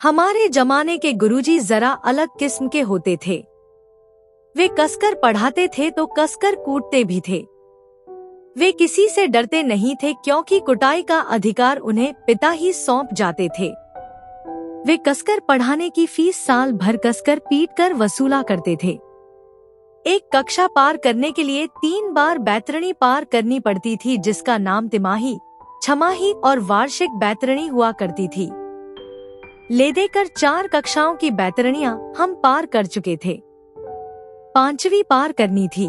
हमारे जमाने के गुरुजी जरा अलग किस्म के होते थे। वे कसकर पढ़ाते थे तो कसकर कूटते भी थे। वे किसी से डरते नहीं थे क्योंकि कुटाई का अधिकार उन्हें पिता ही सौंप जाते थे। वे कसकर पढ़ाने की फीस साल भर कसकर पीट कर वसूला करते थे। एक कक्षा पार करने के लिए 3 बार बैतरणी पार करनी पड़ती थी, जिसका नाम तिमाही, छमाही और वार्षिक बैतरणी हुआ करती थी। ले देकर 4 कक्षाओं की बैतरणियां हम पार कर चुके थे। 5वीं पार करनी थी।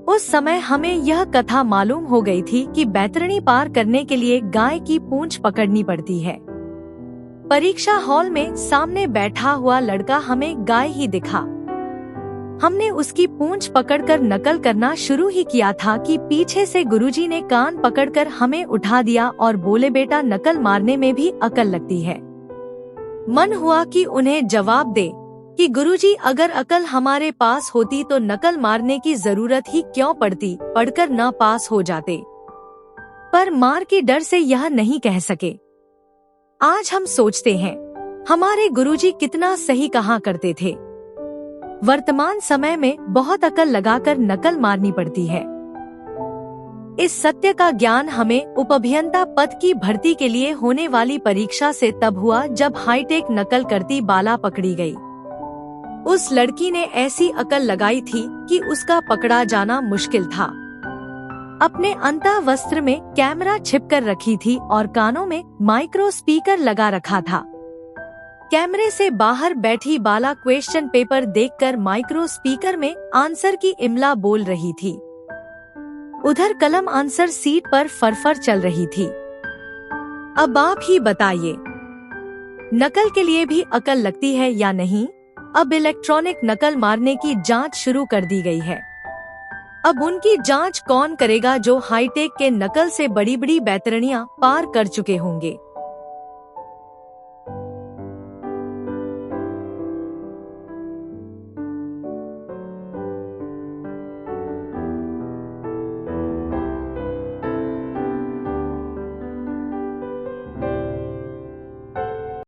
उस समय हमें यह कथा मालूम हो गई थी कि बैतरणी पार करने के लिए गाय की पूंछ पकड़नी पड़ती है। परीक्षा हॉल में सामने बैठा हुआ लड़का हमें गाय ही दिखा। हमने उसकी पूंछ पकड़कर नकल करना शुरू ही किया था कि पीछे से गुरुजी ने कान पकड़कर हमें उठा दिया और बोले, बेटा नकल मारने में भी अकल लगती है। मन हुआ कि उन्हें जवाब दे कि गुरुजी, अगर अकल हमारे पास होती तो नकल मारने की जरूरत ही क्यों पड़ती, पढ़कर न पास हो जाते। पर मार के डर से यह नहीं कह सके। आज हम सोचते हैं हमारे गुरुजी कितना सही कहा करते थे। वर्तमान समय में बहुत अकल लगाकर नकल मारनी पड़ती है। इस सत्य का ज्ञान हमें उपअभियंता पद की भर्ती के लिए होने वाली परीक्षा से तब हुआ जब हाईटेक नकल करती बाला पकड़ी गई। उस लड़की ने ऐसी अकल लगाई थी कि उसका पकड़ा जाना मुश्किल था। अपने अंतः वस्त्र में कैमरा छिपकर रखी थी और कानों में माइक्रो स्पीकर लगा रखा था। कैमरे से बाहर बैठी बाला क्वेश्चन पेपर देखकर माइक्रो स्पीकर में आंसर की इमला बोल रही थी। उधर कलम आंसर सीट पर फरफर चल रही थी। अब आप ही बताइए, नकल के लिए भी अकल लगती है या नहीं? अब इलेक्ट्रॉनिक नकल मारने की जांच शुरू कर दी गई है। अब उनकी जांच कौन करेगा जो हाईटेक के नकल से बड़ी बड़ी बैतरणियां पार कर चुके होंगे।